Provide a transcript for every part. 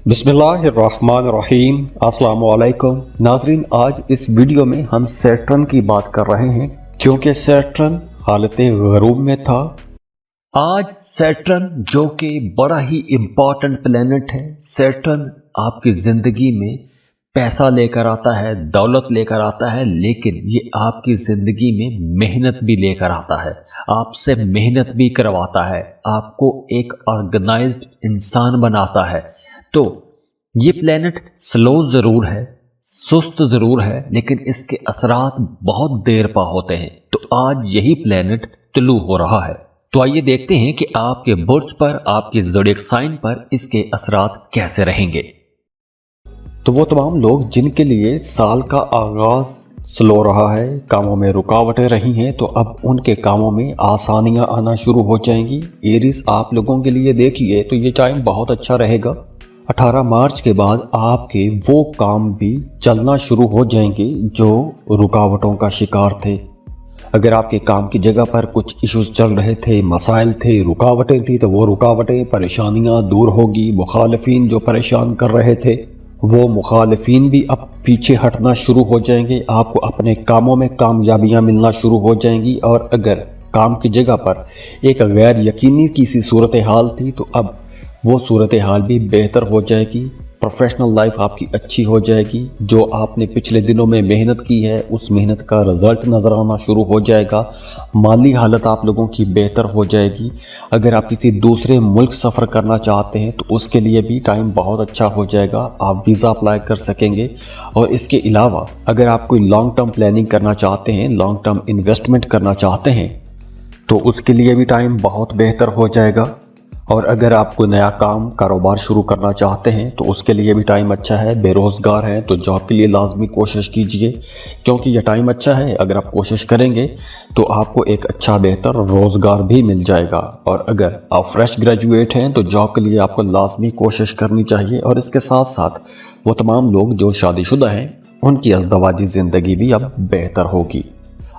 बिस्मिल्लाहिर्रहमानिर्रहीम। अस्सलाम वालेकुम नाजरीन, आज इस वीडियो में हम सैटर्न की बात कर रहे हैं क्योंकि सैटर्न हालत गरूब में था। आज सैटर्न जो कि बड़ा ही इम्पॉर्टेंट प्लेनेट है, सैटर्न आपकी ज़िंदगी में पैसा लेकर आता है, दौलत लेकर आता है, लेकिन ये आपकी ज़िंदगी में मेहनत भी लेकर आता है, आपसे मेहनत भी करवाता है, आपको एक ऑर्गेनाइज्ड इंसान बनाता है। तो ये प्लेनेट स्लो ज़रूर है, सुस्त ज़रूर है, लेकिन इसके असरात बहुत देर पा होते हैं। तो आज यही प्लेनेट तुलू हो रहा है। तो आइए देखते हैं कि आपके बुर्ज पर, आपके ज़ोडिएक साइन पर इसके असरात कैसे रहेंगे। तो वो तमाम लोग जिनके लिए साल का आगाज स्लो रहा है, कामों में रुकावटें रही हैं, तो अब उनके कामों में आसानियां आना शुरू हो जाएंगी। एरिस आप लोगों के लिए देखिए तो ये टाइम बहुत अच्छा रहेगा। 18 मार्च के बाद आपके वो काम भी चलना शुरू हो जाएंगे जो रुकावटों का शिकार थे। अगर आपके काम की जगह पर कुछ इश्यूज चल रहे थे, मसाइल थे, रुकावटें थी, तो वो रुकावटें, परेशानियां दूर होगी। मुखालिफिन जो परेशान कर रहे थे, वो मुखालिफिन भी अब पीछे हटना शुरू हो जाएंगे। आपको अपने कामों में कामयाबियां मिलना शुरू हो जाएंगी। और अगर काम की जगह पर एक गैर यकीनी किसी सूरत हाल थी, तो अब वो सूरत हाल भी बेहतर हो जाएगी। प्रोफेशनल लाइफ आपकी अच्छी हो जाएगी। जो आपने पिछले दिनों में मेहनत की है, उस मेहनत का रिजल्ट नज़र आना शुरू हो जाएगा। माली हालत आप लोगों की बेहतर हो जाएगी। अगर आप किसी दूसरे मुल्क सफ़र करना चाहते हैं तो उसके लिए भी टाइम बहुत अच्छा हो जाएगा, आप वीज़ा अप्लाई कर सकेंगे। और इसके अलावा अगर आप कोई लॉन्ग टर्म प्लानिंग करना चाहते हैं, लॉन्ग टर्म इन्वेस्टमेंट करना चाहते हैं, तो उसके लिए भी टाइम बहुत बेहतर हो जाएगा। और अगर आप कोई नया काम कारोबार शुरू करना चाहते हैं तो उसके लिए भी टाइम अच्छा है। बेरोज़गार हैं तो जॉब के लिए लाजमी कोशिश कीजिए, क्योंकि यह टाइम अच्छा है। अगर आप कोशिश करेंगे तो आपको एक अच्छा बेहतर रोज़गार भी मिल जाएगा। और अगर आप फ्रेश ग्रेजुएट हैं तो जॉब के लिए आपको लाजमी कोशिश करनी चाहिए। और इसके साथ साथ वो तमाम लोग जो शादीशुदा हैं, उनकी अज़दवाजी ज़िंदगी भी अब बेहतर होगी।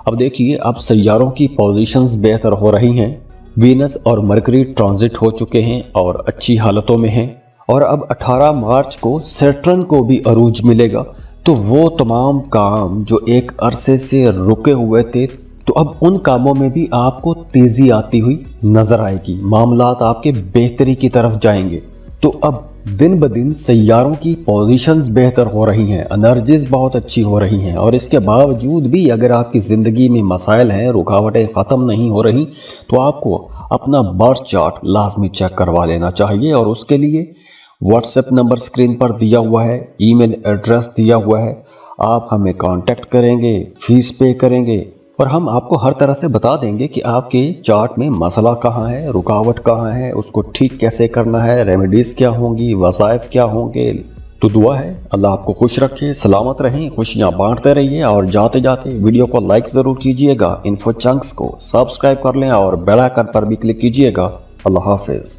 अब देखिए, अब सैयारों की पोजीशंस बेहतर हो रही हैं। वीनस और मरकरी ट्रांजिट हो चुके हैं और अच्छी हालतों में हैं। और अब 18 मार्च को सैटर्न को भी अरूज मिलेगा। तो वो तमाम काम जो एक अरसे से रुके हुए थे, तो अब उन कामों में भी आपको तेज़ी आती हुई नज़र आएगी। मामलात आपके बेहतरी की तरफ जाएंगे। तो अब दिन ब दिन सैयारों की पोजीशंस बेहतर हो रही हैं, एनर्जीज बहुत अच्छी हो रही हैं। और इसके बावजूद भी अगर आपकी ज़िंदगी में मसाइल हैं, रुकावटें ख़त्म नहीं हो रही, तो आपको अपना बर्थ चार्ट लाजमी चेक करवा लेना चाहिए। और उसके लिए व्हाट्सएप नंबर स्क्रीन पर दिया हुआ है, ईमेल एड्रेस दिया हुआ है, आप हमें कांटेक्ट करेंगे, फीस पे करेंगे और हम आपको हर तरह से बता देंगे कि आपके चार्ट में मसला कहाँ है, रुकावट कहाँ है, उसको ठीक कैसे करना है, रेमेडीज़ क्या होंगी, वज़ाइफ क्या होंगे। तो दुआ है अल्लाह आपको खुश रखे, सलामत रहें, खुशियाँ बांटते रहिए। और जाते जाते वीडियो को लाइक ज़रूर कीजिएगा, इन्फो चंक्स को सब्सक्राइब कर लें और बेल आइकन पर भी क्लिक कीजिएगा। अल्लाह हाफिज़।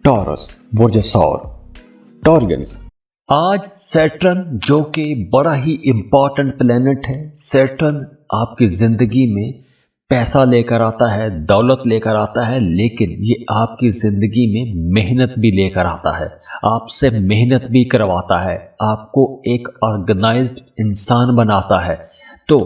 टॉरस, बुर्ज सौर, टॉरियंस। आज सैटर्न जो कि बड़ा ही इम्पॉर्टेंट प्लेनेट है, सैटर्न आपकी ज़िंदगी में पैसा लेकर आता है, दौलत लेकर आता है, लेकिन ये आपकी ज़िंदगी में मेहनत भी लेकर आता है, आपसे मेहनत भी करवाता है, आपको एक ऑर्गेनाइज्ड इंसान बनाता है। तो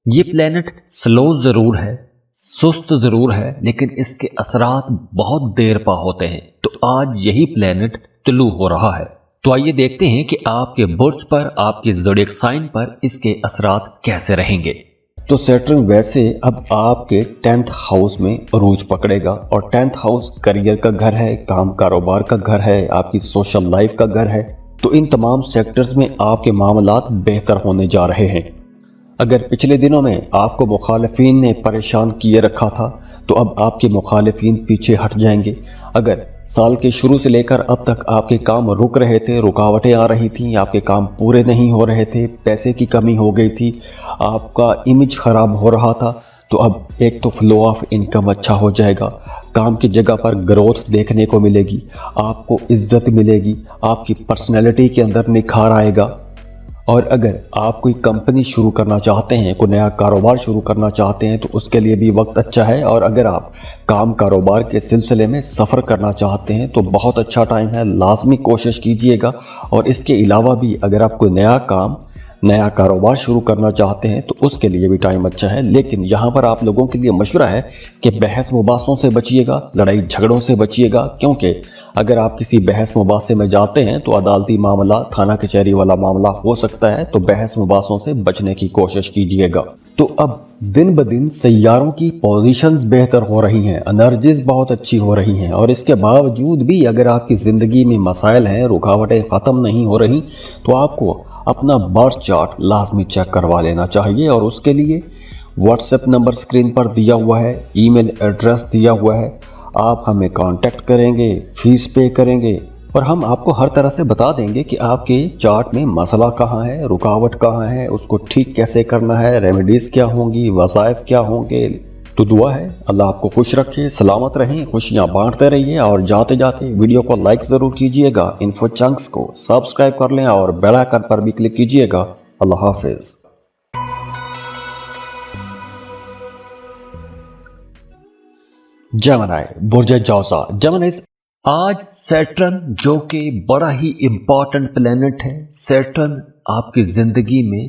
ये प्लेनेट स्लो ज़रूर है, सुस्त ज़रूर है, लेकिन इसके असरात बहुत देर पा होते हैं। तो आज यही प्लेनेट तुलू हो रहा है। तो आइए देखते हैं कि आपके बुर्ज पर, आपके ज़ोडिएक साइन पर इसके असरात कैसे रहेंगे। तो सैटर्न वैसे अब आपके 10th हाउस में अरूज पकड़ेगा। और 10th हाउस करियर का घर है, काम कारोबार का घर है, आपकी सोशल लाइफ का घर है। तो इन तमाम सेक्टर्स में आपके मामलात बेहतर होने जा रहे हैं। अगर पिछले दिनों में आपको मुखालिफिन ने परेशान किए रखा था, तो अब आपके मुखालिफिन पीछे हट जाएंगे। अगर साल के शुरू से लेकर अब तक आपके काम रुक रहे थे, रुकावटें आ रही थीं, आपके काम पूरे नहीं हो रहे थे, पैसे की कमी हो गई थी, आपका इमेज ख़राब हो रहा था, तो अब एक तो फ्लो ऑफ इनकम अच्छा हो जाएगा, काम की जगह पर ग्रोथ देखने को मिलेगी, आपको इज्जत मिलेगी, आपकी पर्सनैलिटी के अंदर निखार आएगा। और अगर आप कोई कंपनी शुरू करना चाहते हैं, कोई नया कारोबार शुरू करना चाहते हैं तो उसके लिए भी वक्त अच्छा है। और अगर आप काम कारोबार के सिलसिले में सफ़र करना चाहते हैं तो बहुत अच्छा टाइम है, लाजमी कोशिश कीजिएगा। और इसके अलावा भी अगर आप कोई नया कारोबार शुरू करना चाहते हैं तो उसके लिए भी टाइम अच्छा है। लेकिन यहाँ पर आप लोगों के लिए मशवरा है कि बहस मुबासों से बचिएगा, लड़ाई झगड़ों से बचिएगा, क्योंकि अगर आप किसी बहस मुबासे में जाते हैं तो अदालती मामला, थाना कचहरी वाला मामला हो सकता है। तो बहस मुबासों से बचने की कोशिश कीजिएगा। तो अब दिन ब दिन सैयारों की पोजीशंस बेहतर हो रही हैं, एनर्जीज बहुत अच्छी हो रही हैं, और इसके बावजूद भी अगर आपकी ज़िंदगी में मसाइल हैं, रुकावटें ख़त्म नहीं हो रही, तो आपको अपना बर्थ चार्ट लाजमी चेक करवा लेना चाहिए। और उसके लिए व्हाट्सएप नंबर स्क्रीन पर दिया हुआ है, ईमेल एड्रेस दिया हुआ है, आप हमें कांटेक्ट करेंगे, फीस पे करेंगे और हम आपको हर तरह से बता देंगे कि आपके चार्ट में मसला कहाँ है, रुकावट कहाँ है, उसको ठीक कैसे करना है, रेमेडीज़ क्या होंगी, वज़ाइफ क्या होंगे। तो दुआ है अल्लाह आपको खुश रखे, सलामत रहें, खुशियाँ बांटते रहिए। और जाते जाते वीडियो को लाइक ज़रूर कीजिएगा, इन्फो चंक्स को सब्सक्राइब कर लें और बेल आइकन पर भी क्लिक कीजिएगा। अल्लाह हाफिज़। जेमिनी, बुर्ज जौसा। जेमिनी आज सैटर्न जो कि बड़ा ही इम्पॉर्टेंट प्लेनेट है। सैटर्न आपकी ज़िंदगी में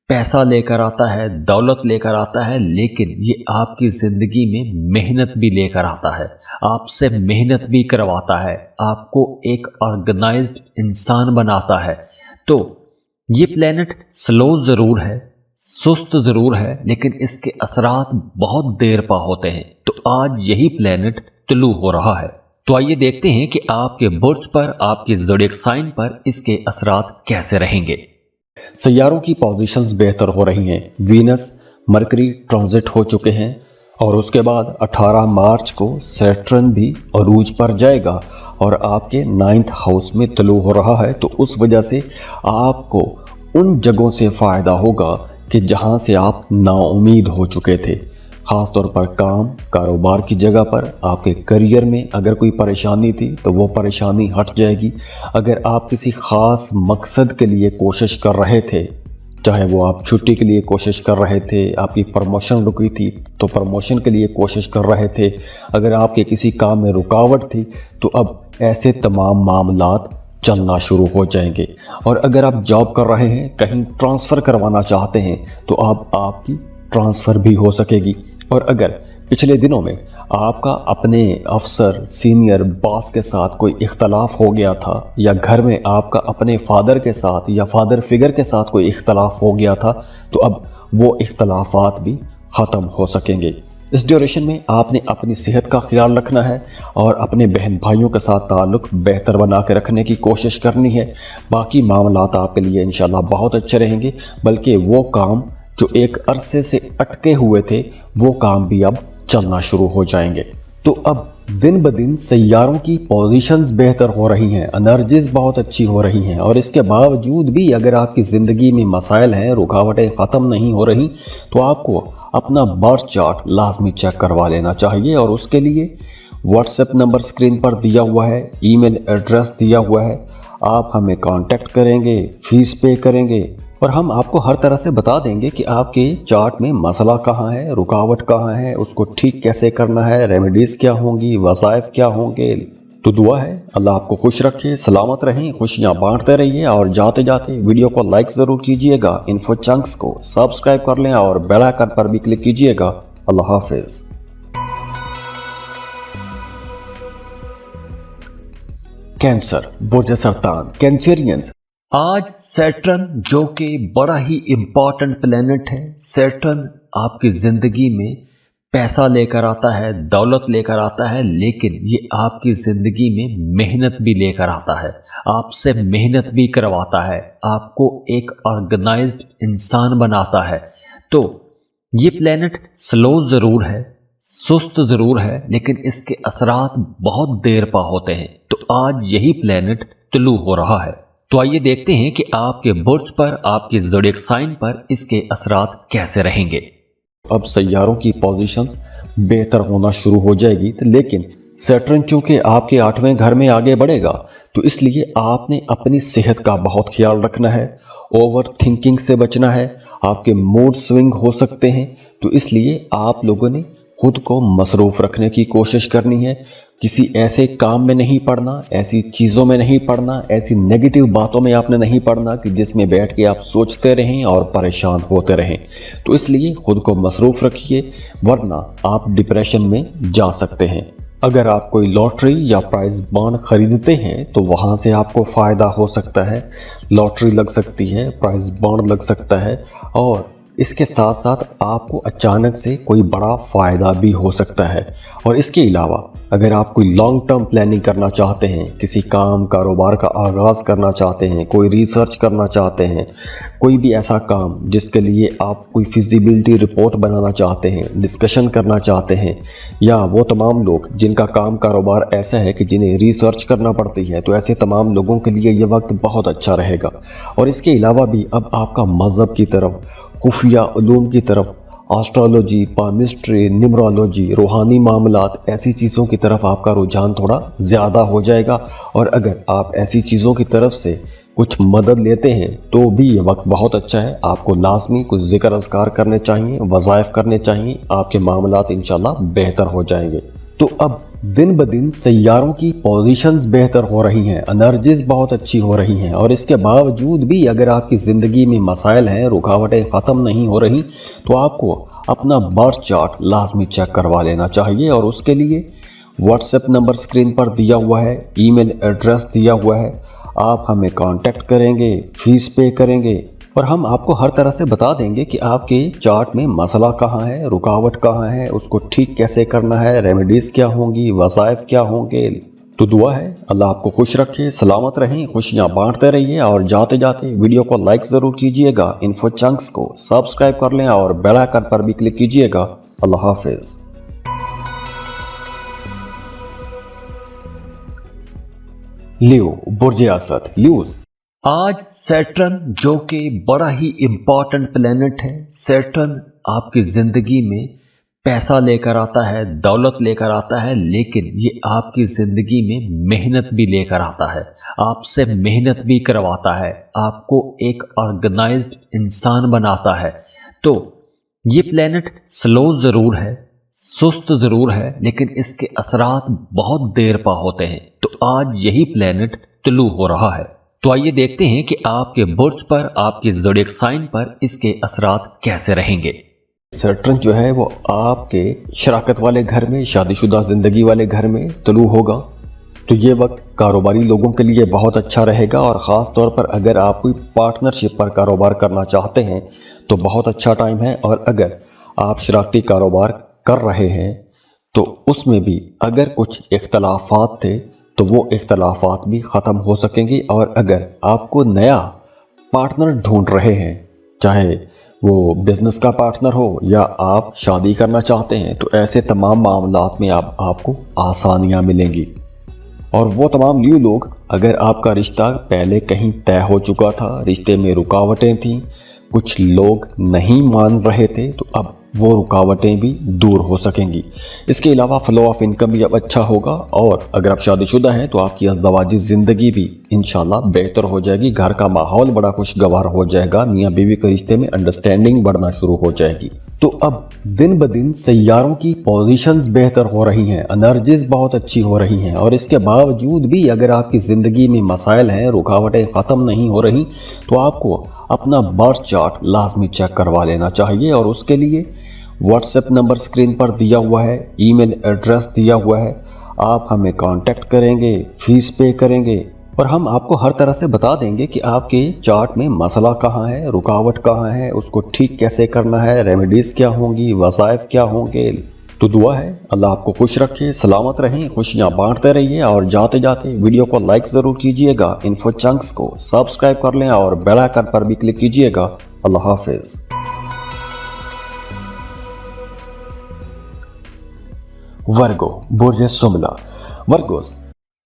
पैसा लेकर आता है, दौलत लेकर आता है, लेकिन ये आपकी ज़िंदगी में मेहनत भी लेकर आता है, आपसे मेहनत भी करवाता है, आपको एक ऑर्गेनाइज्ड इंसान बनाता है। तो ये प्लेनेट स्लो ज़रूर है, सुस्त ज़रूर है, लेकिन इसके असरात बहुत देर पा होते हैं। तो आज यही प्लेनेट तुलू हो रहा है। तो आइए देखते हैं कि आपके बुर्ज पर, आपके ज़ोडिएक साइन पर इसके असरात कैसे रहेंगे। सैयारों की पोजीशंस बेहतर हो रही हैं। वीनस मरकरी ट्रांजिट हो चुके हैं और उसके बाद 18 मार्च को सैटर्न भी अरूज पर जाएगा और आपके 9th हाउस में तुलू हो रहा है। तो उस वजह से आपको उन जगहों से फ़ायदा होगा कि जहां से आप नाउम्मीद हो चुके थे, ख़ास तौर पर काम कारोबार की जगह पर। आपके करियर में अगर कोई परेशानी थी तो वो परेशानी हट जाएगी। अगर आप किसी ख़ास मकसद के लिए कोशिश कर रहे थे, चाहे वो आप छुट्टी के लिए कोशिश कर रहे थे, आपकी प्रमोशन रुकी थी तो प्रमोशन के लिए कोशिश कर रहे थे, अगर आपके किसी काम में रुकावट थी, तो अब ऐसे तमाम मामलात चलना शुरू हो जाएंगे। और अगर आप जॉब कर रहे हैं, कहीं ट्रांसफ़र करवाना चाहते हैं, तो अब आपकी ट्रांसफ़र भी हो सकेगी। और अगर पिछले दिनों में आपका अपने अफसर, सीनियर बॉस के साथ कोई इख्तलाफ हो गया था, या घर में आपका अपने फादर के साथ या फादर फिगर के साथ कोई इख्तलाफ हो गया था, तो अब वो इख्तलाफात भी ख़त्म हो सकेंगे। इस ड्यूरेशन में आपने अपनी सेहत का ख्याल रखना है और अपने बहन भाइयों के साथ ताल्लुक़ बेहतर बना के रखने की कोशिश करनी है। बाकी मामलात आपके लिए इंशाल्लाह बहुत अच्छे रहेंगे, बल्कि वो काम जो एक अरसे से अटके हुए थे, वो काम भी अब चलना शुरू हो जाएंगे। तो अब दिन ब दिन सैयारों की पोजीशंस बेहतर हो रही हैं, एनर्जीज बहुत अच्छी हो रही हैं, और इसके बावजूद भी अगर आपकी ज़िंदगी में मसाइल हैं, रुकावटें ख़त्म नहीं हो रही, तो आपको अपना बर्थ चार्ट लाजमी चेक करवा लेना चाहिए। और उसके लिए व्हाट्सएप नंबर स्क्रीन पर दिया हुआ है, ईमेल एड्रेस दिया हुआ है, आप हमें कांटेक्ट करेंगे, फीस पे करेंगे और हम आपको हर तरह से बता देंगे कि आपके चार्ट में मसला कहाँ है, रुकावट कहाँ है, उसको ठीक कैसे करना है, रेमेडीज़ क्या होंगी, वज़ाइफ क्या होंगे। तो दुआ है अल्लाह आपको खुश रखे, सलामत रहें, खुशियाँ बांटते रहिए। और जाते जाते वीडियो को लाइक ज़रूर कीजिएगा, इन्फो चंक्स को सब्सक्राइब कर लें और बेल आइकन पर भी क्लिक कीजिएगा। अल्लाह हाफिज़। कैंसर, बुर्ज सरतान, कैंसेरियंस। आज सैटर्न जो कि बड़ा ही इम्पॉर्टेंट प्लेनेट है। सैटर्न आपकी ज़िंदगी में पैसा लेकर आता है, दौलत लेकर आता है, लेकिन ये आपकी ज़िंदगी में मेहनत भी लेकर आता है, आपसे मेहनत भी करवाता है, आपको एक ऑर्गेनाइज्ड इंसान बनाता है। तो ये प्लेनेट स्लो ज़रूर है, सुस्त ज़रूर है, लेकिन इसके असरात बहुत देर पा होते हैं। तो आज यही प्लेनेट तुलू हो रहा है। तो आइए देखते हैं कि आपके बुर्ज पर, आपके ज़ोडिएक साइन पर इसके असरात कैसे रहेंगे। अब सैयारों की पोजीशंस बेहतर होना शुरू हो जाएगी, लेकिन सैटर्न चूंकि आपके 8वें घर में आगे बढ़ेगा तो इसलिए आपने अपनी सेहत का बहुत ख्याल रखना है, ओवर थिंकिंग से बचना है, आपके मूड स्विंग हो सकते हैं, तो इसलिए आप लोगों ने खुद को मसरूफ रखने की कोशिश करनी है। किसी ऐसे काम में नहीं पड़ना, ऐसी चीज़ों में नहीं पड़ना, ऐसी नेगेटिव बातों में आपने नहीं पड़ना कि जिसमें बैठ के आप सोचते रहें और परेशान होते रहें। तो इसलिए खुद को मसरूफ रखिए, वरना आप डिप्रेशन में जा सकते हैं। अगर आप कोई लॉटरी या प्राइज बॉन्ड खरीदते हैं तो वहाँ से आपको फ़ायदा हो सकता है। लॉटरी लग सकती है, प्राइज बॉन्ड लग सकता है, और इसके साथ साथ आपको अचानक से कोई बड़ा फ़ायदा भी हो सकता है। और इसके अलावा अगर आप कोई लॉन्ग टर्म प्लानिंग करना चाहते हैं, किसी काम कारोबार का आगाज़ करना चाहते हैं, कोई रिसर्च करना चाहते हैं, कोई भी ऐसा काम जिसके लिए आप कोई फिजिबिलिटी रिपोर्ट बनाना चाहते हैं, डिस्कशन करना चाहते हैं, या वो तमाम लोग जिनका काम कारोबार ऐसा है कि जिन्हें रिसर्च करना पड़ती है, तो ऐसे तमाम लोगों के लिए ये वक्त बहुत अच्छा रहेगा। और इसके अलावा भी अब आपका मज़हब की तरफ, खुफिया उलूम की तरफ, एस्ट्रोलॉजी, पामिस्ट्री, न्यूमरोलॉजी, रूहानी मामलात, ऐसी चीज़ों की तरफ आपका रुझान थोड़ा ज़्यादा हो जाएगा। और अगर आप ऐसी चीज़ों की तरफ से कुछ मदद लेते हैं तो भी ये वक्त बहुत अच्छा है। आपको लाजमी कुछ ज़िक्र अज़कार करने चाहिए, वज़ाइफ करने चाहिए, आपके मामलात इंशाल्लाह बेहतर हो जाएंगे। तो अब दिन ब दिन सैयारों की पोजीशंस बेहतर हो रही हैं, एनर्जीज बहुत अच्छी हो रही हैं, और इसके बावजूद भी अगर आपकी ज़िंदगी में मसाइल हैं, रुकावटें ख़त्म नहीं हो रही, तो आपको अपना बर्थ चार्ट लाजमी चेक करवा लेना चाहिए। और उसके लिए व्हाट्सएप नंबर स्क्रीन पर दिया हुआ है, ईमेल एड्रेस दिया हुआ है, आप हमें कांटेक्ट करेंगे, फीस पे करेंगे, और हम आपको हर तरह से बता देंगे कि आपके चार्ट में मसला कहाँ है, रुकावट कहाँ है, उसको ठीक कैसे करना है, रेमेडीज़ क्या होंगी, वज़ाइफ क्या होंगे। तो दुआ है अल्लाह आपको खुश रखे, सलामत रहें, खुशियाँ बांटते रहिए, और जाते जाते वीडियो को लाइक ज़रूर कीजिएगा, इन्फो चंक्स को सब्सक्राइब कर लें और बेल आइकन पर भी क्लिक कीजिएगा। अल्लाह हाफिज़। लियो, बुर्ज असद, ल्यूज़। आज सैटर्न जो कि बड़ा ही इम्पॉर्टेंट प्लेनेट है, सैटर्न आपकी ज़िंदगी में पैसा लेकर आता है, दौलत लेकर आता है, लेकिन ये आपकी ज़िंदगी में मेहनत भी लेकर आता है, आपसे मेहनत भी करवाता है, आपको एक ऑर्गेनाइज्ड इंसान बनाता है। तो ये प्लेनेट स्लो ज़रूर है, सुस्त ज़रूर है, लेकिन इसके असरात बहुत देर पा होते हैं। तो आज यही प्लेनेट तुलू हो रहा है। तो आइए देखते हैं कि आपके बुर्ज पर, आपके ज़ोडिएक साइन पर इसके असरात कैसे रहेंगे। सैटर्न जो है वो आपके शराकत वाले घर में, शादीशुदा ज़िंदगी वाले घर में तुलू होगा। तो ये वक्त कारोबारी लोगों के लिए बहुत अच्छा रहेगा, और ख़ास तौर पर अगर आप कोई पार्टनरशिप पर कारोबार करना चाहते हैं तो बहुत अच्छा टाइम है। और अगर आप शराकती कारोबार कर रहे हैं तो उसमें भी अगर कुछ इख्तलाफात थे तो वो इख्तलाफात भी ख़त्म हो सकेंगे। और अगर आपको नया पार्टनर ढूंढ रहे हैं, चाहे वो बिज़नेस का पार्टनर हो या आप शादी करना चाहते हैं, तो ऐसे तमाम मामलात में आपको आसानियां मिलेंगी। और वो तमाम ल्यू लोग, अगर आपका रिश्ता पहले कहीं तय हो चुका था, रिश्ते में रुकावटें थीं, कुछ लोग नहीं मान रहे थे, तो अब वो रुकावटें भी दूर हो सकेंगी। इसके अलावा फ्लो ऑफ इनकम भी अब अच्छा होगा, और अगर आप शादीशुदा हैं तो आपकी अज़दवाजी ज़िंदगी भी इंशाल्लाह बेहतर हो जाएगी, घर का माहौल बड़ा खुशगवार हो जाएगा, मियाँ बीवी के रिश्ते में अंडरस्टैंडिंग बढ़ना शुरू हो जाएगी। तो अब दिन ब दिन सैयारों की पोजीशंस बेहतर हो रही हैं, एनर्जीज बहुत अच्छी हो रही हैं, और इसके बावजूद भी अगर आपकी ज़िंदगी में मसाइल हैं, रुकावटें ख़त्म नहीं हो रही, तो आपको अपना बर्थ चार्ट लाजमी चेक करवा लेना चाहिए। और उसके लिए व्हाट्सएप नंबर स्क्रीन पर दिया हुआ है, ईमेल एड्रेस दिया हुआ है, आप हमें कांटेक्ट करेंगे, फीस पे करेंगे, और हम आपको हर तरह से बता देंगे कि आपके चार्ट में मसला कहाँ है, रुकावट कहाँ है, उसको ठीक कैसे करना है, रेमेडीज़ क्या होंगी, वज़ाइफ क्या होंगे। तो दुआ है अल्लाह आपको खुश रखे, सलामत रहें, खुशियाँ बांटते रहिए, और जाते जाते वीडियो को लाइक ज़रूर कीजिएगा, इन्फो चंक्स को सब्सक्राइब कर लें और बेल आइकन पर भी क्लिक कीजिएगा। अल्लाह हाफिज़। वर्गो, बुर्ज सुमला, वर्गोस।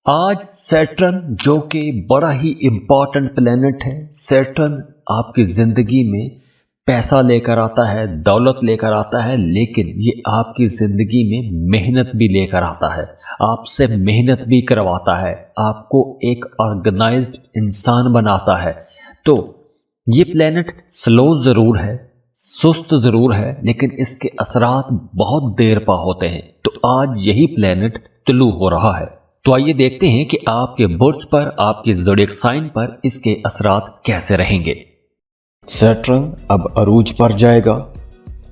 आज सैटर्न जो कि बड़ा ही इम्पॉर्टेंट प्लेनेट है, सैटर्न आपकी ज़िंदगी में पैसा लेकर आता है, दौलत लेकर आता है, लेकिन ये आपकी जिंदगी में मेहनत भी लेकर आता है, आपसे मेहनत भी करवाता है, आपको एक ऑर्गेनाइज्ड इंसान बनाता है। तो ये प्लेनेट स्लो जरूर है, सुस्त जरूर है, लेकिन इसके असरात बहुत देर पा होते हैं। तो आज यही प्लेनेट तुलू हो रहा है। तो आइए देखते हैं कि आपके बुर्ज पर, आपके ज़ोडिएक साइन पर इसके असरात कैसे रहेंगे। सैटर्न अब अरूज पर जाएगा।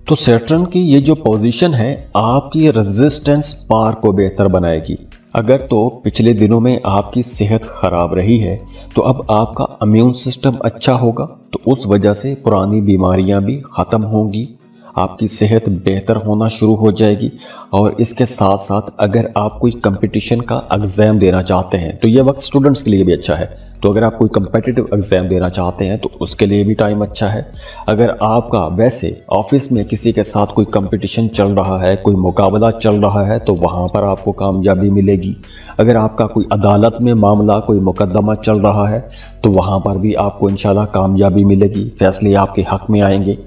तो सैटर्न की ये जो पोजीशन है आपकी रेजिस्टेंस पावर को बेहतर बनाएगी। अगर तो पिछले दिनों में आपकी सेहत खराब रही है तो अब आपका इम्यून सिस्टम अच्छा होगा, तो उस वजह से पुरानी बीमारियां भी ख़त्म होंगी, आपकी सेहत बेहतर होना शुरू हो जाएगी। और इसके साथ साथ अगर आप कोई कंपटीशन का एग्ज़ाम देना चाहते हैं तो ये वक्त स्टूडेंट्स के लिए भी अच्छा है। तो अगर आप कोई कंपेटिटिव एग्ज़ाम देना चाहते हैं तो उसके लिए भी टाइम अच्छा है। अगर आपका वैसे ऑफिस में किसी के साथ कोई कंपटीशन चल रहा है, कोई मुकाबला चल रहा है, तो वहाँ पर आपको कामयाबी मिलेगी। अगर आपका कोई अदालत में मामला, कोई मुकदमा चल रहा है तो वहाँ पर भी आपको इंशाल्लाह कामयाबी मिलेगी, फैसले आपके हक़ में आएंगे।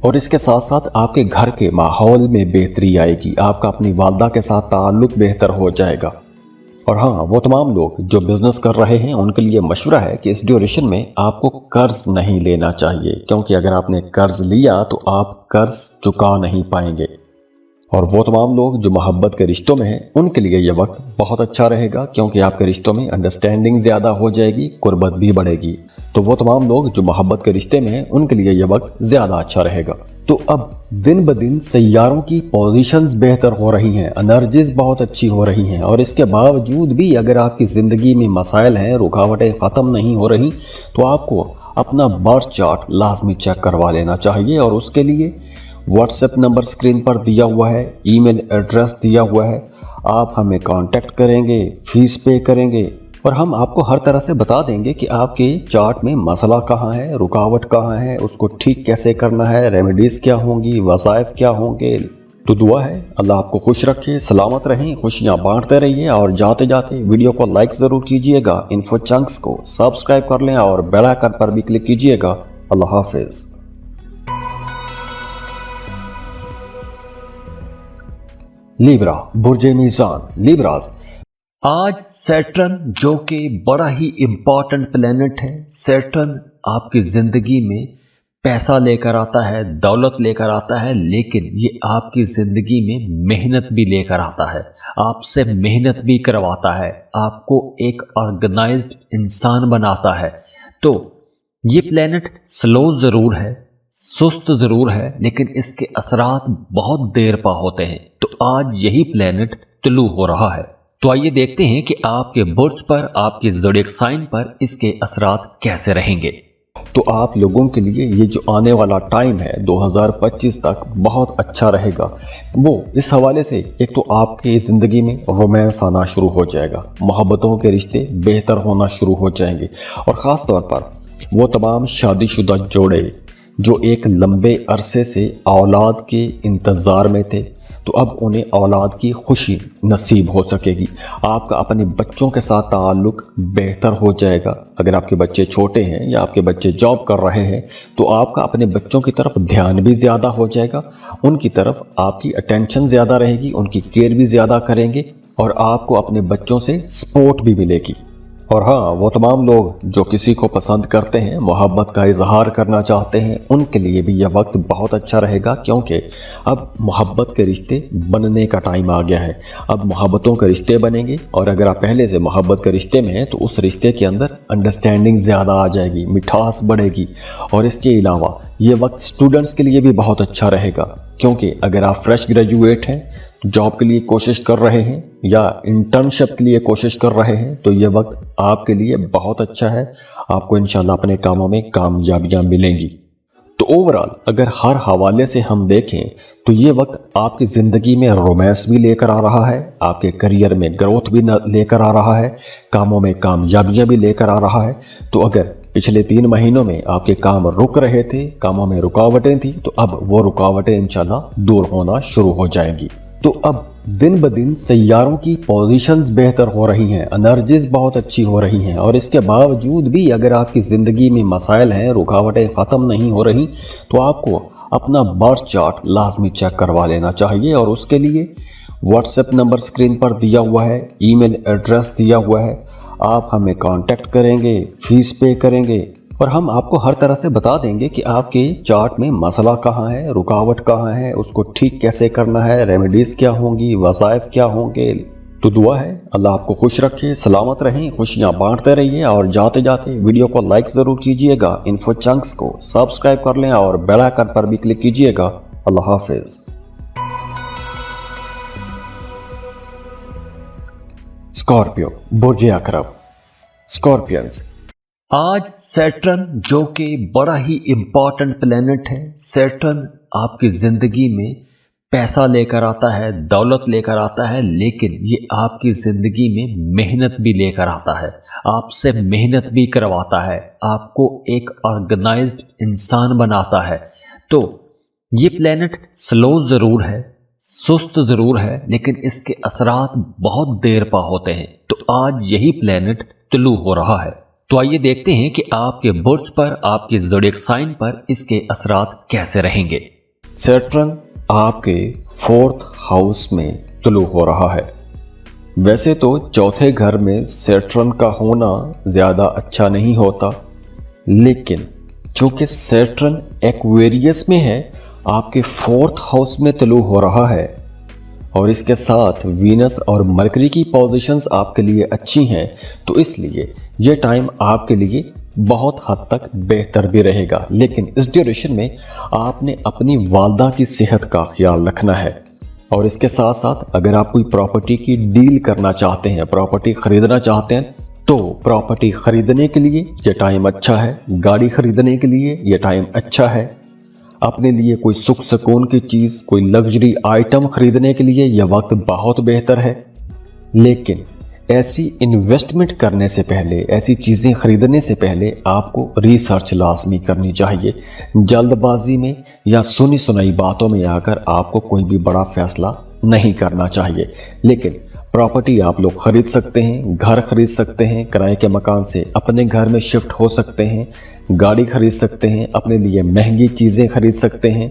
और इसके साथ साथ आपके घर के माहौल में बेहतरी आएगी, आपका अपनी वालदा के साथ ताल्लुक़ बेहतर हो जाएगा। और हाँ, वो तमाम लोग जो बिजनेस कर रहे हैं उनके लिए मशवरा है कि इस ड्यूरेशन में आपको कर्ज नहीं लेना चाहिए, क्योंकि अगर आपने कर्ज लिया तो आप कर्ज चुका नहीं पाएंगे। और वो तमाम लोग जो मोहब्बत के रिश्तों में हैं उनके लिए ये वक्त बहुत अच्छा रहेगा, क्योंकि आपके रिश्तों में अंडरस्टैंडिंग ज़्यादा हो जाएगी, कुर्बत भी बढ़ेगी। तो वो तमाम लोग जो मोहब्बत के रिश्ते में हैं उनके लिए ये वक्त ज़्यादा अच्छा रहेगा। तो अब दिन ब दिन सैयारों की पोजीशंस बेहतर हो रही हैं, एनर्जीज बहुत अच्छी हो रही हैं, और इसके बावजूद भी अगर आपकी ज़िंदगी में मसाइल हैं, रुकावटें ख़त्म नहीं हो रही, तो आपको अपना बर्थ चार्ट लाजमी चेक करवा लेना चाहिए। और उसके लिए व्हाट्सएप नंबर स्क्रीन पर दिया हुआ है, ईमेल एड्रेस दिया हुआ है, आप हमें कांटेक्ट करेंगे, फीस पे करेंगे और हम आपको हर तरह से बता देंगे कि आपके चार्ट में मसला कहाँ है, रुकावट कहाँ है, उसको ठीक कैसे करना है, रेमेडीज़ क्या होंगी, वज़ाइफ क्या होंगे। तो दुआ है अल्लाह आपको खुश रखे, सलामत रहें, खुशियाँ बांटते रहिए। और जाते जाते वीडियो को लाइक ज़रूर कीजिएगा, इन्फो चंक्स को सब्सक्राइब कर लें और बेल आइकन पर भी क्लिक कीजिएगा। अल्लाह हाफिज़। लिब्रा, बुर्जे मीज़ान, लिब्रास। आज सैटर्न जो कि बड़ा ही इम्पॉर्टेंट प्लेनेट है, सैटर्न आपकी ज़िंदगी में पैसा लेकर आता है, दौलत लेकर आता है, लेकिन ये आपकी ज़िंदगी में मेहनत भी लेकर आता है, आपसे मेहनत भी करवाता है, आपको एक ऑर्गेनाइज्ड इंसान बनाता है। तो ये प्लेनेट स्लो ज़रूर है, सुस्त ज़रूर है, लेकिन इसके असरात बहुत देर पा होते हैं। तो आज यही प्लेनेट तुलू हो रहा है। तो आइए देखते हैं कि आपके बुर्ज पर, आपके ज़ोडिएक साइन पर इसके असरात कैसे रहेंगे। तो आप लोगों के लिए ये जो आने वाला टाइम है 2025 तक बहुत अच्छा रहेगा। वो इस हवाले से एक तो आपके ज़िंदगी में रोमांस आना शुरू हो जाएगा, मोहब्बतों के रिश्ते बेहतर होना शुरू हो जाएंगे, और ख़ास तौर पर वो तमाम शादीशुदा जोड़े जो एक लंबे अरसे से औलाद के इंतज़ार में थे, तो अब उन्हें औलाद की खुशी नसीब हो सकेगी। आपका अपने बच्चों के साथ ताल्लुक़ बेहतर हो जाएगा। अगर आपके बच्चे छोटे हैं या आपके बच्चे जॉब कर रहे हैं तो आपका अपने बच्चों की तरफ ध्यान भी ज़्यादा हो जाएगा, उनकी तरफ आपकी अटेंशन ज़्यादा रहेगी, उनकी केयर भी ज़्यादा करेंगे, और आपको अपने बच्चों से सपोर्ट भी मिलेगी। और हाँ, वो तमाम लोग जो किसी को पसंद करते हैं, मोहब्बत का इजहार करना चाहते हैं, उनके लिए भी यह वक्त बहुत अच्छा रहेगा, क्योंकि अब मोहब्बत के रिश्ते बनने का टाइम आ गया है। अब मोहब्बतों के रिश्ते बनेंगे, और अगर आप पहले से मोहब्बत के रिश्ते में हैं तो उस रिश्ते के अंदर अंडरस्टैंडिंग ज़्यादा आ जाएगी, मिठास बढ़ेगी। और इसके अलावा ये वक्त स्टूडेंट्स के लिए भी बहुत अच्छा रहेगा, क्योंकि अगर आप फ्रेश ग्रेजुएट हैं, जॉब के लिए कोशिश कर रहे हैं या इंटर्नशिप के लिए कोशिश कर रहे हैं, तो ये वक्त आपके लिए बहुत अच्छा है। आपको इंशाल्लाह अपने कामों में कामयाबियां मिलेंगी। तो ओवरऑल अगर हर हवाले से हम देखें तो ये वक्त आपकी ज़िंदगी में रोमांस भी लेकर आ रहा है, आपके करियर में ग्रोथ भी लेकर आ रहा है, कामों में कामयाबियां भी लेकर आ रहा है। तो अगर पिछले 3 महीनों में आपके काम रुक रहे थे, कामों में रुकावटें थी, तो अब वो रुकावटें इंशाल्लाह दूर होना शुरू हो जाएंगी। तो अब दिन ब दिन सैयारों की पोजीशंस बेहतर हो रही हैं, एनर्जीज बहुत अच्छी हो रही हैं, और इसके बावजूद भी अगर आपकी ज़िंदगी में मसाइल हैं, रुकावटें ख़त्म नहीं हो रही, तो आपको अपना बर्थ चार्ट लाजमी चेक करवा लेना चाहिए। और उसके लिए व्हाट्सएप नंबर स्क्रीन पर दिया हुआ है, ईमेल एड्रेस दिया हुआ है, आप हमें कांटेक्ट करेंगे, फीस पे करेंगे और हम आपको हर तरह से बता देंगे कि आपके चार्ट में मसला कहाँ है, रुकावट कहाँ है, उसको ठीक कैसे करना है, रेमेडीज क्या होंगी, वसाइफ क्या होंगे। तो दुआ है अल्लाह आपको खुश रखे, सलामत रहें, खुशियां बांटते रहिए। और जाते जाते वीडियो को लाइक ज़रूर कीजिएगा, इन्फो चंक्स को सब्सक्राइब कर लें और बेल आइकन पर भी क्लिक कीजिएगा। अल्लाह हाफिज। स्कॉर्पियो, बुर्ज अकरब। स्कॉर्पियंस, आज सैटर्न जो कि बड़ा ही इंपॉर्टेंट प्लेनेट है, सैटर्न आपकी जिंदगी में पैसा लेकर आता है, दौलत लेकर आता है, लेकिन ये आपकी जिंदगी में मेहनत भी लेकर आता है, आपसे मेहनत भी करवाता है, आपको एक ऑर्गेनाइज्ड इंसान बनाता है। तो ये प्लेनेट स्लो ज़रूर है, सुस्त ज़रूर है, लेकिन इसके असरात बहुत देर पा होते हैं। तो आज यही प्लेनेट तुलू हो रहा है। तो आइए देखते हैं कि आपके बुर्ज पर, आपके ज़ोडिएक साइन पर इसके असरात कैसे रहेंगे। सैटर्न आपके 4th हाउस में तुलू हो रहा है। वैसे तो चौथे घर में सैटर्न का होना ज़्यादा अच्छा नहीं होता, लेकिन चूंकि सैटर्न एक्वेरियस में है, आपके 4th हाउस में तुलू हो रहा है और इसके साथ वीनस और मरकरी की पोजीशंस आपके लिए अच्छी हैं, तो इसलिए ये टाइम आपके लिए बहुत हद तक बेहतर भी रहेगा। लेकिन इस ड्यूरेशन में आपने अपनी वालदा की सेहत का ख्याल रखना है। और इसके साथ साथ अगर आप कोई प्रॉपर्टी की डील करना चाहते हैं, प्रॉपर्टी खरीदना चाहते हैं, तो प्रॉपर्टी खरीदने के लिए ये टाइम अच्छा है, गाड़ी खरीदने के लिए ये टाइम अच्छा है, अपने लिए कोई सुख सुकून की चीज़, कोई लग्जरी आइटम खरीदने के लिए यह वक्त बहुत बेहतर है। लेकिन ऐसी इन्वेस्टमेंट करने से पहले, ऐसी चीज़ें खरीदने से पहले आपको रिसर्च लाजमी करनी चाहिए। जल्दबाजी में या सुनी सुनाई बातों में आकर आपको कोई भी बड़ा फैसला नहीं करना चाहिए। लेकिन प्रॉपर्टी आप लोग खरीद सकते हैं, घर खरीद सकते हैं, किराए के मकान से अपने घर में शिफ्ट हो सकते हैं, गाड़ी खरीद सकते हैं, अपने लिए महंगी चीज़ें खरीद सकते हैं।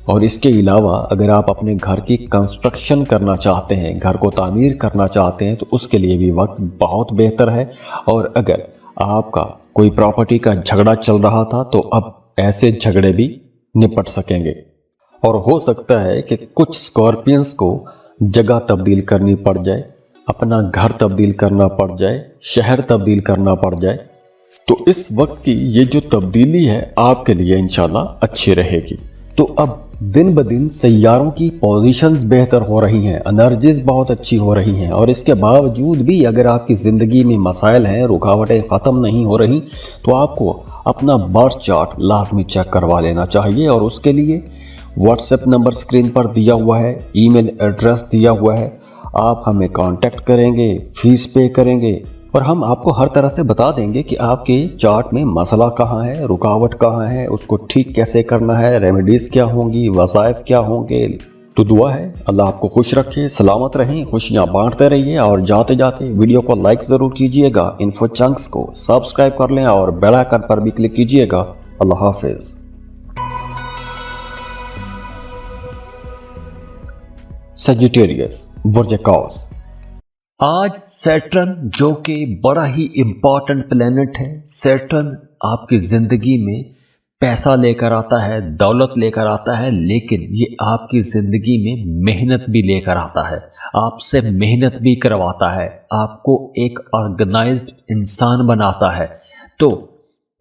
और इसके अलावा अगर आप अपने घर की कंस्ट्रक्शन करना चाहते हैं, घर को तामीर करना चाहते हैं, तो उसके लिए भी वक्त बहुत बेहतर है। और अगर आपका कोई प्रॉपर्टी का झगड़ा चल रहा था, तो अब ऐसे झगड़े भी निपट सकेंगे। और हो सकता है कि कुछ स्कॉर्पियंस को जगह तब्दील करनी पड़ जाए, अपना घर तब्दील करना पड़ जाए, शहर तब्दील करना पड़ जाए। तो इस वक्त की ये जो तब्दीली है आपके लिए इंशाल्लाह अच्छी रहेगी। तो अब दिन ब दिन सैयारों की पोजीशंस बेहतर हो रही हैं, एनर्जीज बहुत अच्छी हो रही हैं, और इसके बावजूद भी अगर आपकी ज़िंदगी में मसाइल हैं, रुकावटें ख़त्म नहीं हो रही, तो आपको अपना बर्थ चार्ट लाजमी चेक करवा लेना चाहिए। और उसके लिए व्हाट्सएप नंबर स्क्रीन पर दिया हुआ है, ईमेल एड्रेस दिया हुआ है, आप हमें कांटेक्ट करेंगे, फीस पे करेंगे और हम आपको हर तरह से बता देंगे कि आपके चार्ट में मसला कहाँ है, रुकावट कहाँ है, उसको ठीक कैसे करना है, रेमेडीज क्या होंगी, वसाइफ क्या होंगे। तो दुआ है अल्लाह आपको खुश रखे, सलामत रहें, खुशियां बांटते रहिए। और जाते जाते वीडियो को लाइक ज़रूर कीजिएगा, इन्फो चंक्स को सब्सक्राइब कर लें और बेल आइकन पर भी क्लिक कीजिएगा। अल्लाह हाफिज। सजिटेरियस, बुर्ज कौस। आज सैटर्न जो कि बड़ा ही इंपॉर्टेंट प्लेनेट है, सैटर्न आपकी ज़िंदगी में पैसा लेकर आता है, दौलत लेकर आता है, लेकिन ये आपकी ज़िंदगी में मेहनत भी लेकर आता है, आपसे मेहनत भी करवाता है, आपको एक ऑर्गेनाइज्ड इंसान बनाता है। तो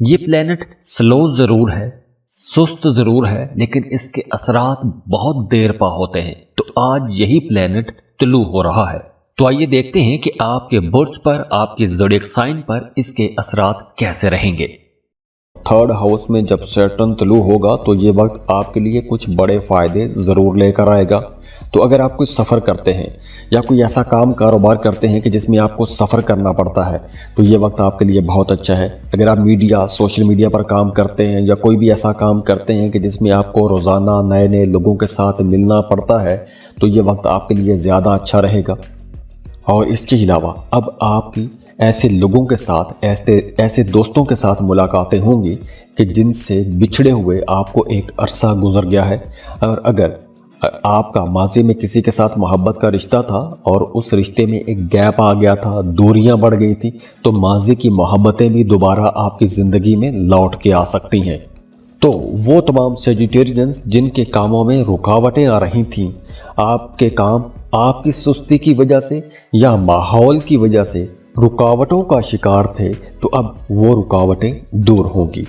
ये प्लेनेट स्लो ज़रूर है, सुस्त ज़रूर है, लेकिन इसके असरात बहुत देर पा होते हैं। तो आज यही प्लेनेट तुलू हो रहा है। तो आइए देखते हैं कि आपके बुर्ज पर, आपके ज़ोडिएक साइन पर इसके असरात कैसे रहेंगे। थर्ड हाउस में जब सैटर्न तुलू होगा तो ये वक्त आपके लिए कुछ बड़े फायदे ज़रूर लेकर आएगा। तो अगर आप कोई सफ़र करते हैं या कोई ऐसा काम कारोबार करते हैं कि जिसमें आपको सफ़र करना पड़ता है तो ये वक्त आपके लिए बहुत अच्छा है। अगर आप सोशल मीडिया पर काम करते हैं या कोई भी ऐसा काम करते हैं कि जिसमें आपको रोज़ाना नए नए लोगों के साथ मिलना पड़ता है तो ये वक्त आपके लिए ज़्यादा अच्छा रहेगा। और इसके अलावा अब आपकी ऐसे लोगों के साथ ऐसे दोस्तों के साथ मुलाकातें होंगी कि जिनसे बिछड़े हुए आपको एक अरसा गुजर गया है। और अगर आपका माजी में किसी के साथ मोहब्बत का रिश्ता था और उस रिश्ते में एक गैप आ गया था, दूरियां बढ़ गई थी, तो माजी की मोहब्बतें भी दोबारा आपकी ज़िंदगी में लौट के आ सकती हैं। तो वो तमाम सेजिटेरियंस जिनके कामों में रुकावटें आ रही थीं, आपके काम आपकी सुस्ती की वजह से या माहौल की वजह से रुकावटों का शिकार थे, तो अब वो रुकावटें दूर होंगी।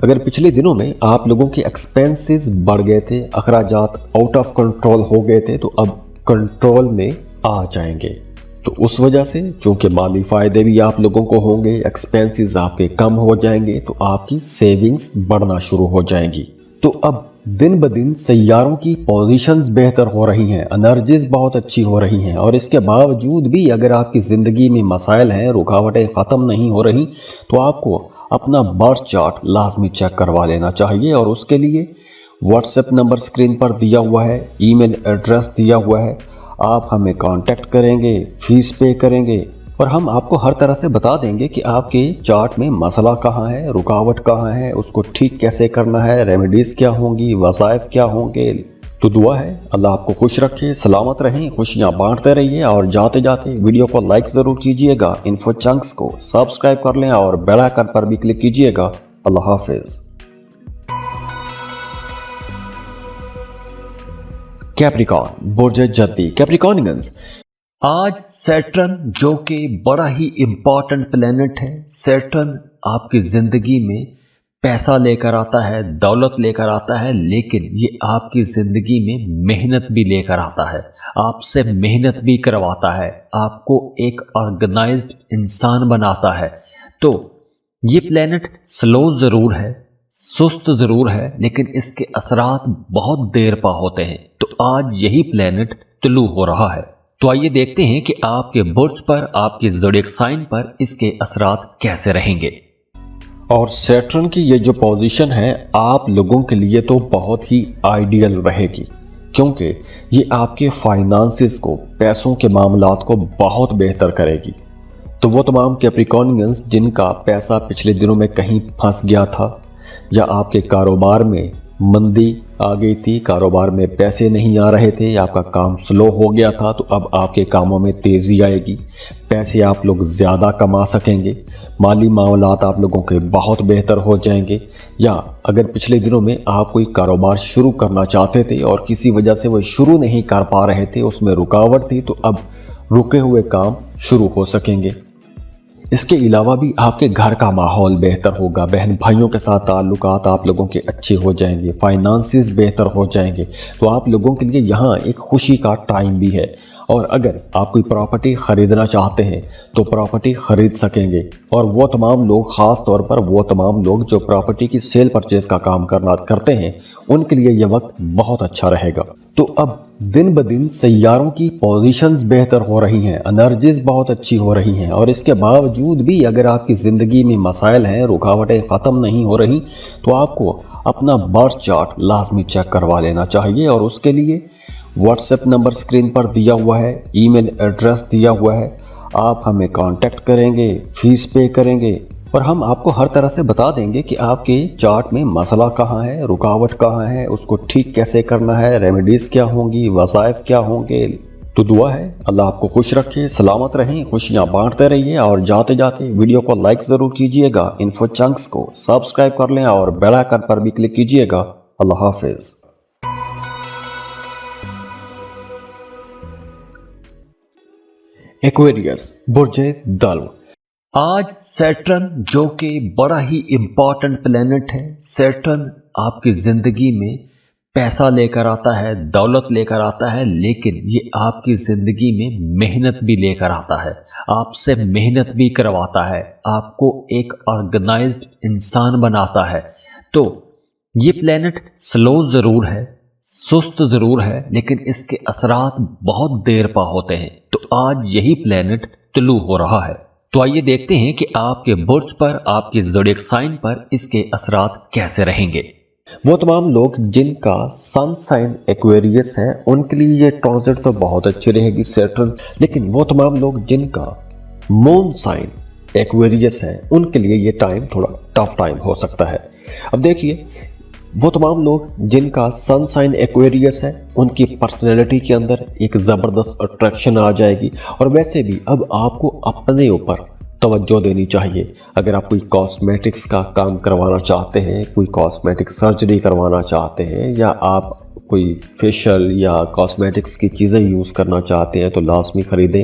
अगर पिछले दिनों में आप लोगों के एक्सपेंसेस बढ़ गए थे, अखराजात आउट ऑफ कंट्रोल हो गए थे, तो अब कंट्रोल में आ जाएंगे। तो उस वजह से चूंकि माली फायदे भी आप लोगों को होंगे, एक्सपेंसेस आपके कम हो जाएंगे, तो आपकी सेविंग्स बढ़ना शुरू हो जाएंगी। तो अब दिन ब दिन सैयारों की पोजीशंस बेहतर हो रही हैं, एनर्जीज बहुत अच्छी हो रही हैं, और इसके बावजूद भी अगर आपकी ज़िंदगी में मसाइल हैं, रुकावटें ख़त्म नहीं हो रही, तो आपको अपना बर्थ चार्ट लाजमी चेक करवा लेना चाहिए। और उसके लिए व्हाट्सएप नंबर स्क्रीन पर दिया हुआ है, ईमेल एड्रेस दिया हुआ है, आप हमें कांटेक्ट करेंगे, फीस पे करेंगे और हम आपको हर तरह से बता देंगे कि आपके चार्ट में मसला कहाँ है, रुकावट कहाँ है, उसको ठीक कैसे करना है, रेमेडीज़ क्या होंगी, वज़ाइफ क्या होंगे। तो दुआ है अल्लाह आपको खुश रखे, सलामत रहें, खुशियाँ बांटते रहिए। और जाते जाते वीडियो को लाइक ज़रूर कीजिएगा, इन्फो चंक्स को सब्सक्राइब कर लें और बेल आइकन पर भी क्लिक कीजिएगा। अल्लाह हाफिज़। कैप्रिकॉर्न, बुर्ज जद्दी, कैप्रिकॉर्नियंस, आज सैटर्न जो कि बड़ा ही इंपॉर्टेंट प्लेनेट है, सैटर्न आपकी जिंदगी में पैसा लेकर आता है, दौलत लेकर आता है, लेकिन ये आपकी जिंदगी में मेहनत भी लेकर आता है, आपसे मेहनत भी करवाता है, आपको एक ऑर्गेनाइज्ड इंसान बनाता है। तो ये प्लेनेट स्लो ज़रूर है, सुस्त ज़रूर है, लेकिन इसके असरात बहुत देर पा होते हैं। तो आज यही प्लेनेट तुलू हो रहा है। तो आइए देखते हैं कि आपके बुर्ज पर, आपके ज़ोडिएक साइन पर इसके असरात कैसे रहेंगे। और सैटर्न की ये जो पोजीशन है आप लोगों के लिए तो बहुत ही आइडियल रहेगी, क्योंकि ये आपके फाइनेंसेस को, पैसों के मामलात को बहुत बेहतर करेगी। तो वो तमाम कैप्रिकॉर्नियंस जिनका पैसा पिछले दिनों में कहीं फंस गया था या आपके कारोबार में मंदी आ गई थी, कारोबार में पैसे नहीं आ रहे थे, आपका काम स्लो हो गया था, तो अब आपके कामों में तेज़ी आएगी, पैसे आप लोग ज़्यादा कमा सकेंगे, माली मामलात आप लोगों के बहुत बेहतर हो जाएंगे। या अगर पिछले दिनों में आप कोई कारोबार शुरू करना चाहते थे और किसी वजह से वो शुरू नहीं कर पा रहे थे, उसमें रुकावट थी, तो अब रुके हुए काम शुरू हो सकेंगे। इसके अलावा भी आपके घर का माहौल बेहतर होगा, बहन भाइयों के साथ ताल्लुकात आप लोगों के अच्छे हो जाएंगे, फाइनेंसेस बेहतर हो जाएंगे। तो आप लोगों के लिए यहाँ एक खुशी का टाइम भी है। और अगर आप कोई प्रॉपर्टी ख़रीदना चाहते हैं तो प्रॉपर्टी ख़रीद सकेंगे। और वो तमाम लोग, ख़ास तौर पर वो तमाम लोग जो प्रॉपर्टी की सेल परचेज का काम करते हैं, उनके लिए यह वक्त बहुत अच्छा रहेगा। तो अब दिन ब दिन सैयारों की पोजीशंस बेहतर हो रही हैं, एनर्जीज बहुत अच्छी हो रही हैं, और इसके बावजूद भी अगर आपकी ज़िंदगी में मसाइल हैं, रुकावटें ख़त्म नहीं हो रही, तो आपको अपना बर्थ चार्ट लाजमी चेक करवा लेना चाहिए। और उसके लिए व्हाट्सएप नंबर स्क्रीन पर दिया हुआ है, ईमेल एड्रेस दिया हुआ है, आप हमें कांटेक्ट करेंगे, फीस पे करेंगे और हम आपको हर तरह से बता देंगे कि आपके चार्ट में मसला कहाँ है, रुकावट कहाँ है, उसको ठीक कैसे करना है, रेमेडीज़ क्या होंगी, वज़ाइफ क्या होंगे। तो दुआ है अल्लाह आपको खुश रखे, सलामत रहें, खुशियाँ बांटते रहिए। और जाते जाते वीडियो को लाइक ज़रूर कीजिएगा, इन्फो चंक्स को सब्सक्राइब कर लें और बेल आइकन पर भी क्लिक कीजिएगा। अल्लाह हाफिज़। एक्वेरियस, बुर्ज दल्व, आज सैटर्न जो कि बड़ा ही इंपॉर्टेंट प्लेनेट है, सैटर्न आपकी जिंदगी में पैसा लेकर आता है, दौलत लेकर आता है, लेकिन ये आपकी ज़िंदगी में मेहनत भी लेकर आता है, आपसे मेहनत भी करवाता है, आपको एक ऑर्गेनाइज्ड इंसान बनाता है। तो ये प्लेनेट स्लो ज़रूर है, सुस्त ज़रूर है, लेकिन इसके असरात बहुत देर पा होते हैं। तो आज यही प्लेनेट तुलू हो रहा है। तो आइए देखते हैं कि आपके बुर्ज पर, आपके ज़ोडिएक साइन पर इसके असरात कैसे रहेंगे। वो तमाम लोग जिनका सन साइन एक्वेरियस है उनके लिए ये ट्रांजिट तो बहुत अच्छी रहेगी सैटर्न, लेकिन वो तमाम लोग जिनका मून साइन एक्वेरियस है उनके लिए ये टाइम थोड़ा टफ टाइम हो सकता है। अब देखिए, वो तमाम लोग जिनका सन साइन एक्वेरियस है उनकी पर्सनैलिटी के अंदर एक ज़बरदस्त अट्रैक्शन आ जाएगी। और वैसे भी अब आपको अपने ऊपर तवज्जो देनी चाहिए। अगर आप कोई कॉस्मेटिक्स का काम करवाना चाहते हैं, कोई कॉस्मेटिक सर्जरी करवाना चाहते हैं, या आप कोई फेशियल या कॉस्मेटिक्स की चीज़ें यूज़ करना चाहते हैं तो लाजमी ख़रीदें।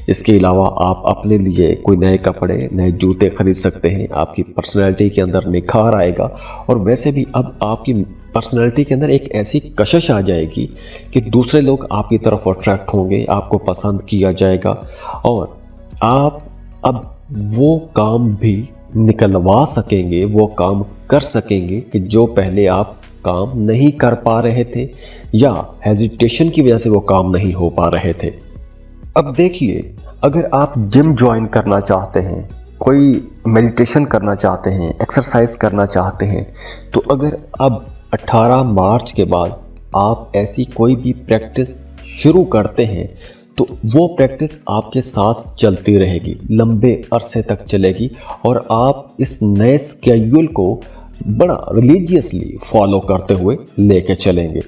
इसके अलावा आप अपने लिए कोई नए कपड़े, नए जूते खरीद सकते हैं। आपकी पर्सनैलिटी के अंदर निखार आएगा। और वैसे भी अब आपकी पर्सनैलिटी के अंदर एक ऐसी कशिश आ जाएगी कि दूसरे लोग आपकी तरफ अट्रैक्ट होंगे, आपको पसंद किया जाएगा और आप अब वो काम भी निकलवा सकेंगे, वो काम कर सकेंगे कि जो पहले आप काम नहीं कर पा रहे थे या हेजिटेशन की वजह से वो काम नहीं हो पा रहे थे। अब देखिए, अगर आप जिम ज्वाइन करना चाहते हैं, कोई मेडिटेशन करना चाहते हैं, एक्सरसाइज करना चाहते हैं, तो अगर अब 18 मार्च के बाद आप ऐसी कोई भी प्रैक्टिस शुरू करते हैं तो वो प्रैक्टिस आपके साथ चलती रहेगी, लंबे अरसे तक चलेगी और आप इस नए स्केड्यूल को बड़ा रिलीजियसली फॉलो करते हुए लेके चलेंगे।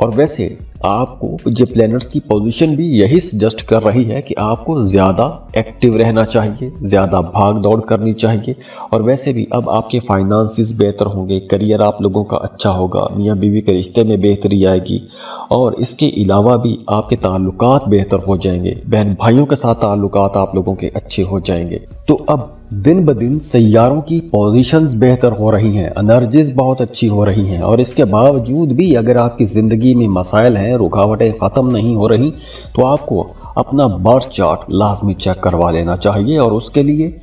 और वैसे आपको ये प्लैनेट्स की पोजीशन भी यही सजेस्ट कर रही है कि आपको ज़्यादा एक्टिव रहना चाहिए, ज़्यादा भाग दौड़ करनी चाहिए। और वैसे भी अब आपके फाइनेंसेस बेहतर होंगे, करियर आप लोगों का अच्छा होगा, मियाँ बीवी के रिश्ते में बेहतरी आएगी और इसके अलावा भी आपके ताल्लुकात बेहतर हो जाएंगे, बहन भाइयों के साथ ताल्लुकात आप लोगों के अच्छे हो जाएंगे। तो अब दिन ब दिन सैयारों की पोजीशंस बेहतर हो रही हैं, एनर्जीज बहुत अच्छी हो रही हैं और इसके बावजूद भी अगर आपकी ज़िंदगी में मसाइल हैं, रुकावटें ख़त्म नहीं हो रही, तो आपको अपना बर्थ चार्ट लाजमी चेक करवा लेना चाहिए। और उसके लिए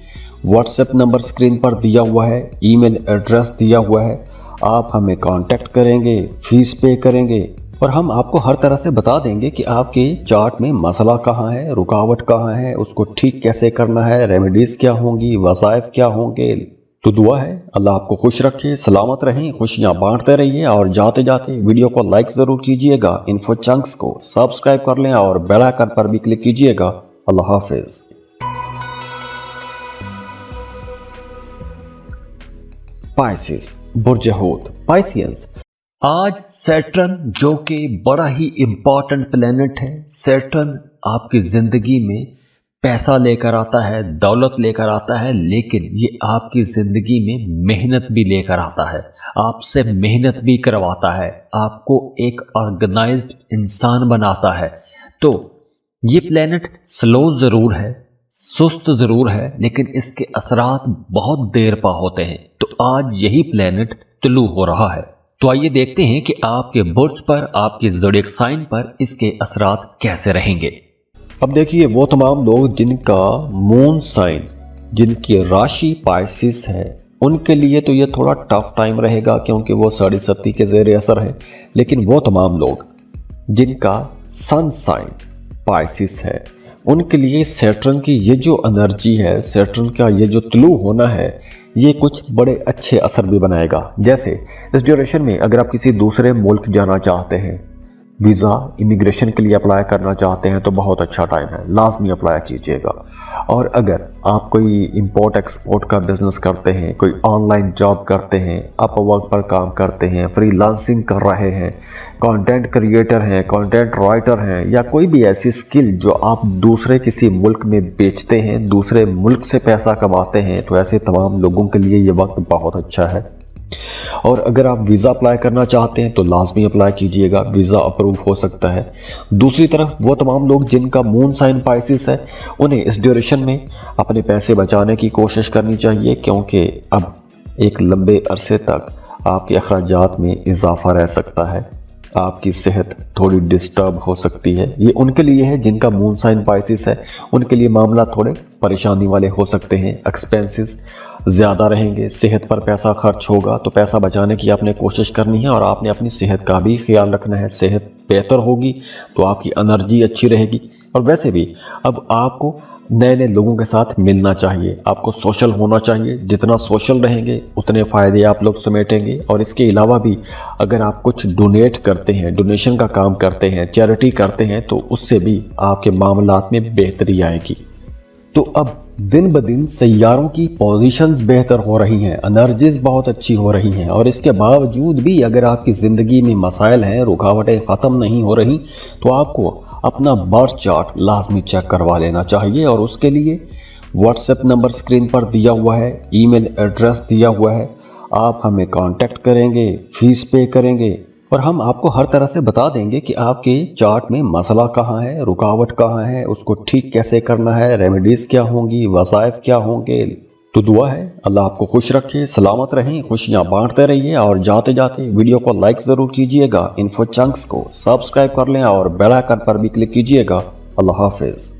व्हाट्सएप नंबर स्क्रीन पर दिया हुआ है, ईमेल एड्रेस दिया हुआ है, आप हमें कांटेक्ट करेंगे, फीस पे करेंगे और हम आपको हर तरह से बता देंगे कि आपके चार्ट में मसला कहाँ है, रुकावट कहाँ है, उसको ठीक कैसे करना है, रेमेडीज़ क्या होंगी, वज़ाइफ क्या होंगे। तो दुआ है अल्लाह आपको खुश रखे, सलामत रहें, खुशियाँ बांटते रहिए और जाते जाते वीडियो को लाइक ज़रूर कीजिएगा, इन्फो चंक्स को सब्सक्राइब कर लें और बेल आइकन पर भी क्लिक कीजिएगा। अल्लाह हाफिज़। पाइसेस, बुर्ज हूत, पाइसियंस। आज सैटर्न जो कि बड़ा ही इम्पॉर्टेंट प्लेनेट है, सैटर्न आपकी ज़िंदगी में पैसा लेकर आता है, दौलत लेकर आता है, लेकिन ये आपकी ज़िंदगी में मेहनत भी लेकर आता है, आपसे मेहनत भी करवाता है, आपको एक ऑर्गेनाइज्ड इंसान बनाता है। तो ये प्लेनेट स्लो ज़रूर है, सुस्त ज़रूर है, लेकिन इसके असरात बहुत देर पा होते हैं। तो आज यही प्लेनेट तुलू हो रहा है। तो आइए देखते हैं कि आपके बुर्ज पर, आपके ज़ोडिएक साइन पर इसके असरात कैसे रहेंगे। अब देखिए, वो तमाम लोग जिनका मून साइन, जिनकी राशि पाइसिस है, उनके लिए तो ये थोड़ा टफ टाइम रहेगा क्योंकि वो साढ़े सती के ज़ेर असर है। लेकिन वो तमाम लोग जिनका सन साइन पाइसिस है उनके लिए सैटर्न की ये जो एनर्जी है, सैटर्न का ये जो तुलू होना है, ये कुछ बड़े अच्छे असर भी बनाएगा। जैसे इस ड्यूरेशन में अगर आप किसी दूसरे मुल्क जाना चाहते हैं, वीज़ा इमिग्रेशन के लिए अप्लाई करना चाहते हैं तो बहुत अच्छा टाइम है, लाजमी अप्लाई कीजिएगा। और अगर आप कोई इंपोर्ट एक्सपोर्ट का बिजनेस करते हैं, कोई ऑनलाइन जॉब करते हैं, अपवर्क पर काम करते हैं, फ्रीलांसिंग कर रहे हैं, कंटेंट क्रिएटर हैं, कंटेंट राइटर हैं, या कोई भी ऐसी स्किल जो आप दूसरे किसी मुल्क में बेचते हैं, दूसरे मुल्क से पैसा कमाते हैं, तो ऐसे तमाम लोगों के लिए ये वक्त बहुत अच्छा है। और अगर आप वीज़ा अप्लाई करना चाहते हैं तो लाजमी अप्लाई कीजिएगा, वीज़ा अप्रूव हो सकता है। दूसरी तरफ वो तमाम लोग जिनका मून साइन पाइसिस है, उन्हें इस ड्यूरेशन में अपने पैसे बचाने की कोशिश करनी चाहिए क्योंकि अब एक लंबे अरसे तक आपके अखराजात में इजाफा रह सकता है, आपकी सेहत थोड़ी डिस्टर्ब हो सकती है। ये उनके लिए है जिनका मून साइन पाइसिस है, उनके लिए मामला थोड़े परेशानी वाले हो सकते हैं। एक्सपेंसेस ज़्यादा रहेंगे, सेहत पर पैसा खर्च होगा, तो पैसा बचाने की आपने कोशिश करनी है और आपने अपनी सेहत का भी ख्याल रखना है। सेहत बेहतर होगी तो आपकी एनर्जी अच्छी रहेगी। और वैसे भी अब आपको नए नए लोगों के साथ मिलना चाहिए, आपको सोशल होना चाहिए। जितना सोशल रहेंगे उतने फ़ायदे आप लोग समेटेंगे। और इसके अलावा भी अगर आप कुछ डोनेट करते हैं, डोनेशन का काम करते हैं, चैरिटी करते हैं, तो उससे भी आपके मामलात में बेहतरी आएगी। तो अब दिन ब दिन सैयारों की पोजीशंस बेहतर हो रही हैं, एनर्जीज बहुत अच्छी हो रही हैं, और इसके बावजूद भी अगर आपकी ज़िंदगी में मसाइल हैं, रुकावटें ख़त्म नहीं हो रही, तो आपको अपना बर्थ चार्ट लाजमी चेक करवा लेना चाहिए। और उसके लिए व्हाट्सएप नंबर स्क्रीन पर दिया हुआ है, ईमेल एड्रेस दिया हुआ है, आप हमें कांटेक्ट करेंगे, फीस पे करेंगे और हम आपको हर तरह से बता देंगे कि आपके चार्ट में मसला कहाँ है, रुकावट कहाँ है, उसको ठीक कैसे करना है, रेमेडीज़ क्या होंगी, वज़ाइफ क्या होंगे। तो दुआ है अल्लाह आपको खुश रखे, सलामत रहें, खुशियाँ बांटते रहिए। और जाते जाते वीडियो को लाइक ज़रूर कीजिएगा, इन्फो चंक्स को सब्सक्राइब कर लें और बेल आइकन पर भी क्लिक कीजिएगा। अल्लाह हाफिज़।